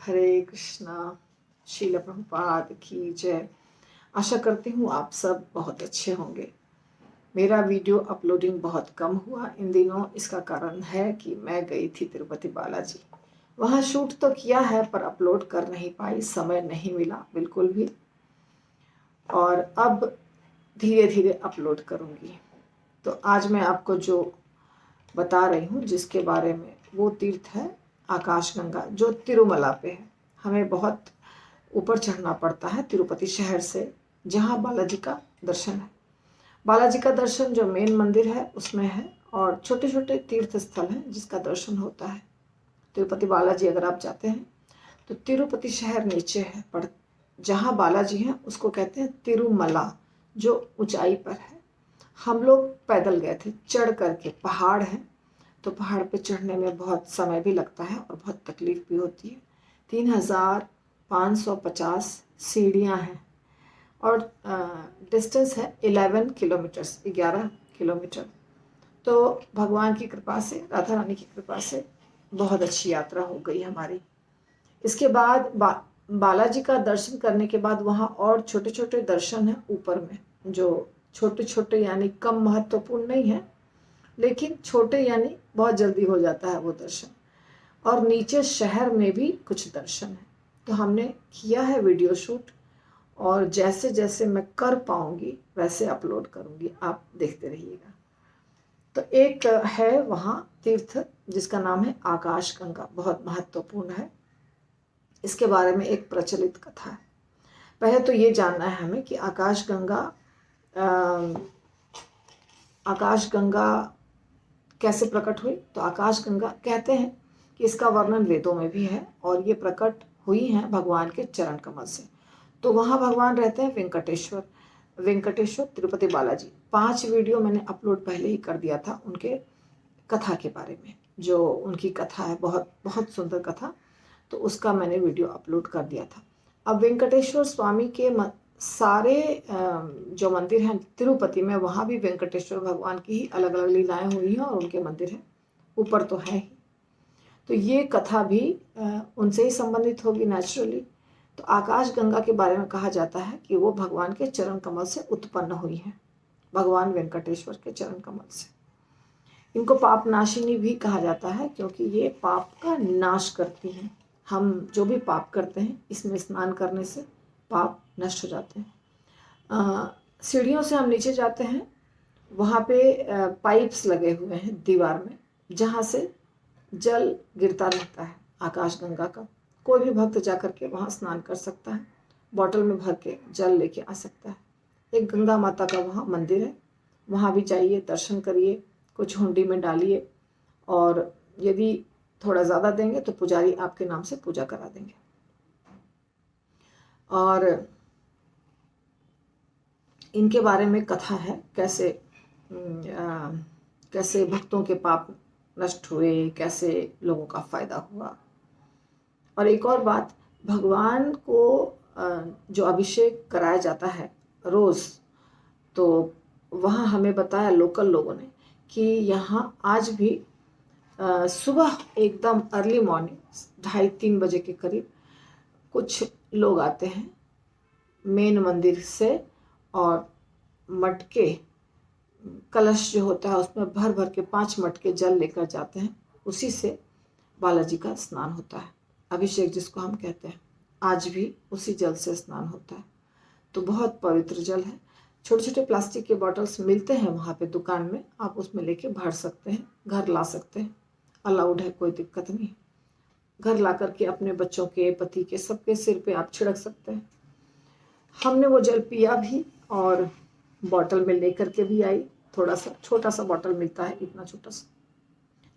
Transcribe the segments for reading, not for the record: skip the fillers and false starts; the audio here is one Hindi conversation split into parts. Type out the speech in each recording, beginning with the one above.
हरे कृष्णा। शील प्रभुपाद की जय। आशा करती हूँ आप सब बहुत अच्छे होंगे। मेरा वीडियो अपलोडिंग बहुत कम हुआ इन दिनों। इसका कारण है कि मैं गई थी तिरुपति बालाजी। वहाँ शूट तो किया है पर अपलोड कर नहीं पाई, समय नहीं मिला बिल्कुल भी। और अब धीरे धीरे अपलोड करूँगी। तो आज मैं आपको जो बता रही हूँ जिसके बारे में, वो तीर्थ है आकाशगंगा, जो तिरुमला पे है। हमें बहुत ऊपर चढ़ना पड़ता है तिरुपति शहर से, जहाँ बालाजी का दर्शन है। बालाजी का दर्शन जो मेन मंदिर है उसमें है, और छोटे छोटे तीर्थ स्थल हैं जिसका दर्शन होता है। तिरुपति बालाजी अगर आप जाते हैं तो तिरुपति शहर नीचे है, पर जहाँ बालाजी हैं उसको कहते हैं तिरुमला, जो ऊंचाई पर है। हम लोग पैदल गए थे, चढ़ करके। पहाड़ है तो पहाड़ पे चढ़ने में बहुत समय भी लगता है और बहुत तकलीफ भी होती है। 3550 सीढ़ियाँ हैं और डिस्टेंस है 11 किलोमीटर्स, 11 किलोमीटर। तो भगवान की कृपा से, राधा रानी की कृपा से बहुत अच्छी यात्रा हो गई हमारी। इसके बाद बालाजी का दर्शन करने के बाद वहाँ और छोटे छोटे दर्शन हैं ऊपर में, जो छोटे छोटे यानी कम महत्वपूर्ण नहीं है, लेकिन छोटे यानी बहुत जल्दी हो जाता है वो दर्शन। और नीचे शहर में भी कुछ दर्शन है। तो हमने किया है वीडियो शूट, और जैसे जैसे मैं कर पाऊंगी वैसे अपलोड करूंगी, आप देखते रहिएगा। तो एक है वहाँ तीर्थ जिसका नाम है आकाशगंगा, बहुत महत्वपूर्ण है। इसके बारे में एक प्रचलित कथा है। पहले तो ये जानना है हमें कि आकाशगंगा कैसे प्रकट हुई। तो आकाशगंगा कहते हैं कि इसका वर्णन वेदों में भी है, और ये प्रकट हुई हैं भगवान के चरण कमल से। तो वहाँ भगवान रहते हैं वेंकटेश्वर तिरुपति बालाजी। 5 वीडियो मैंने अपलोड पहले ही कर दिया था उनके कथा के बारे में। जो उनकी कथा है, बहुत बहुत सुंदर कथा, तो उसका मैंने वीडियो अपलोड कर दिया था। अब वेंकटेश्वर स्वामी के सारे जो मंदिर हैं तिरुपति में, वहाँ भी वेंकटेश्वर भगवान की ही अलग अलग लीलाएं हुई हैं और उनके मंदिर हैं, ऊपर तो है ही। तो ये कथा भी उनसे ही संबंधित होगी नेचुरली। तो आकाशगंगा के बारे में कहा जाता है कि वो भगवान के चरण कमल से उत्पन्न हुई है, भगवान वेंकटेश्वर के चरण कमल से। इनको पाप नाशिनी भी कहा जाता है, क्योंकि ये पाप का नाश करती हैं। हम जो भी पाप करते हैं इसमें स्नान करने से पाप नष्ट हो जाते हैं। सीढ़ियों से हम नीचे जाते हैं, वहाँ पे पाइप्स लगे हुए हैं दीवार में, जहाँ से जल गिरता रहता है आकाशगंगा का। कोई भी भक्त जाकर के वहाँ स्नान कर सकता है, बॉटल में भर के जल लेके आ सकता है। एक गंगा माता का वहाँ मंदिर है, वहाँ भी जाइए, दर्शन करिए, कुछ हुंडी में डालिए, और यदि थोड़ा ज़्यादा देंगे तो पुजारी आपके नाम से पूजा करा देंगे। और इनके बारे में कथा है, कैसे भक्तों के पाप नष्ट हुए, कैसे लोगों का फायदा हुआ। और एक और बात, भगवान को जो अभिषेक कराया जाता है रोज़, तो वहाँ हमें बताया लोकल लोगों ने कि यहाँ आज भी सुबह एकदम अर्ली मॉर्निंग 2:30-3 बजे के करीब कुछ लोग आते हैं मेन मंदिर से, और मटके, कलश जो होता है उसमें भर भर के 5 मटके जल लेकर जाते हैं। उसी से बालाजी का स्नान होता है, अभिषेक जिसको हम कहते हैं। आज भी उसी जल से स्नान होता है। तो बहुत पवित्र जल है। छोटे छोटे प्लास्टिक के बॉटल्स मिलते हैं वहाँ पे दुकान में, आप उसमें लेके भर सकते हैं, घर ला सकते हैं, अलाउड है, कोई दिक्कत नहीं। घर ला करके अपने बच्चों के, पति के, सबके सिर पे आप छिड़क सकते हैं। हमने वो जल पिया भी, और बॉटल में लेकर के भी आई। थोड़ा सा छोटा सा बॉटल मिलता है, इतना छोटा सा,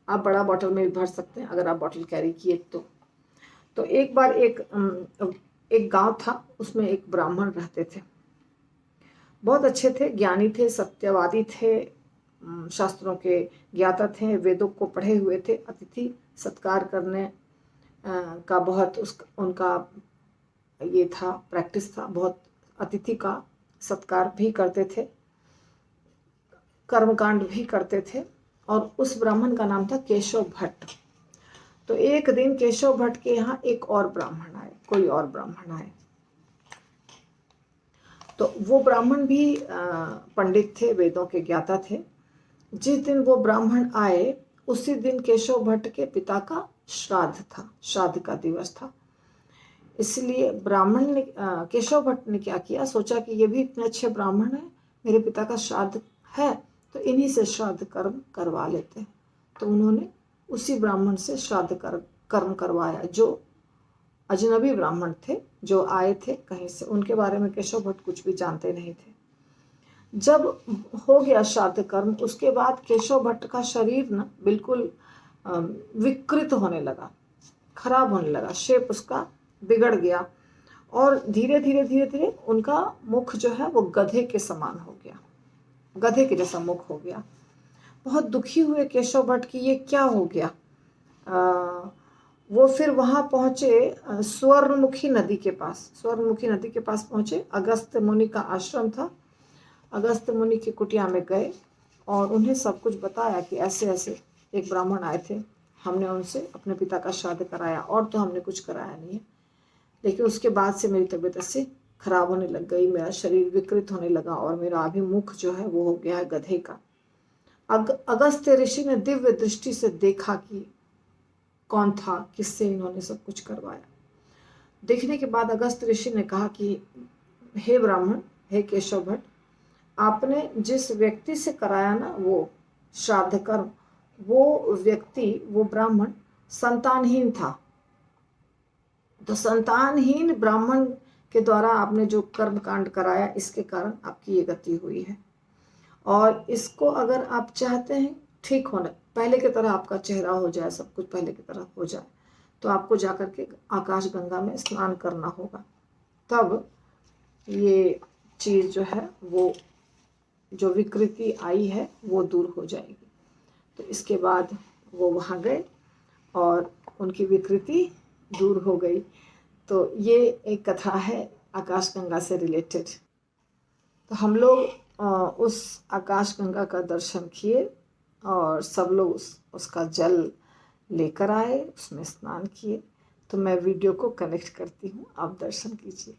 आप बड़ा बॉटल में भी भर सकते हैं अगर आप बॉटल कैरी किए तो एक बार एक गांव था, उसमें एक ब्राह्मण रहते थे। बहुत अच्छे थे, ज्ञानी थे, सत्यवादी थे, शास्त्रों के ज्ञाता थे, वेदों को पढ़े हुए थे। अतिथि सत्कार करने का बहुत उनका ये था, प्रैक्टिस था। बहुत अतिथि का सत्कार भी करते थे, कर्मकांड भी करते थे। और उस ब्राह्मण का नाम था केशव भट्ट। तो एक दिन केशव भट्ट के यहाँ एक और ब्राह्मण आए, कोई और ब्राह्मण आए। तो वो ब्राह्मण भी पंडित थे, वेदों के ज्ञाता थे। जिस दिन वो ब्राह्मण आए उसी दिन केशव भट्ट के पिता का श्राद्ध था, श्राद्ध का दिवस था। इसलिए ब्राह्मण ने केशव भट्ट ने क्या किया, सोचा कि ये भी इतने अच्छे ब्राह्मण हैं, मेरे पिता का श्राद्ध है तो इन्हीं से श्राद्ध कर्म करवा लेते हैं। तो उन्होंने उसी ब्राह्मण से श्राद्ध कर्म करवाया, जो अजनबी ब्राह्मण थे, जो आए थे कहीं से। उनके बारे में केशव भट्ट कुछ भी जानते नहीं थे। जब हो गया श्राद्ध कर्म, उसके बाद केशव भट्ट का शरीर ना बिल्कुल विकृत होने लगा, खराब होने लगा, शेप उसका बिगड़ गया और धीरे धीरे उनका मुख जो है वो गधे के समान हो गया, गधे के जैसा मुख हो गया। बहुत दुखी हुए केशव भट्ट कि ये क्या हो गया। वो फिर वहाँ पहुँचे स्वर्णमुखी नदी के पास, स्वर्णमुखी नदी के पास पहुँचे। अगस्त मुनि का आश्रम था, अगस्त मुनि की कुटिया में गए और उन्हें सब कुछ बताया कि ऐसे ऐसे एक ब्राह्मण आए थे, हमने उनसे अपने पिता का श्राद्ध कराया, और तो हमने कुछ कराया नहीं है, लेकिन उसके बाद से मेरी तबीयत ऐसे खराब होने लग गई, मेरा शरीर विकृत होने लगा और मेरा अभिमुख जो है वो हो गया है गधे का। अगस्त्य ऋषि ने दिव्य दृष्टि से देखा कि कौन था, किससे इन्होंने सब कुछ करवाया। देखने के बाद अगस्त्य ऋषि ने कहा कि हे ब्राह्मण, हे केशव भट्ट, आपने जिस व्यक्ति से कराया ना वो श्राद्ध कर्म, वो व्यक्ति, वो ब्राह्मण संतानहीन था। तो संतानहीन ब्राह्मण के द्वारा आपने जो कर्म कांड कराया, इसके कारण आपकी ये गति हुई है। और इसको अगर आप चाहते हैं ठीक होना, पहले की तरह आपका चेहरा हो जाए, सब कुछ पहले की तरह हो जाए, तो आपको जाकर के आकाश गंगा में स्नान करना होगा, तब ये चीज़ जो है वो जो विकृति आई है वो दूर हो जाएगी। तो इसके बाद वो वहाँ गए और उनकी विकृति दूर हो गई। तो ये एक कथा है आकाश गंगा से रिलेटेड। तो हम लोग उस आकाश गंगा का दर्शन किए और सब लोग उसका जल लेकर आए, उसमें स्नान किए। तो मैं वीडियो को कनेक्ट करती हूँ, आप दर्शन कीजिए।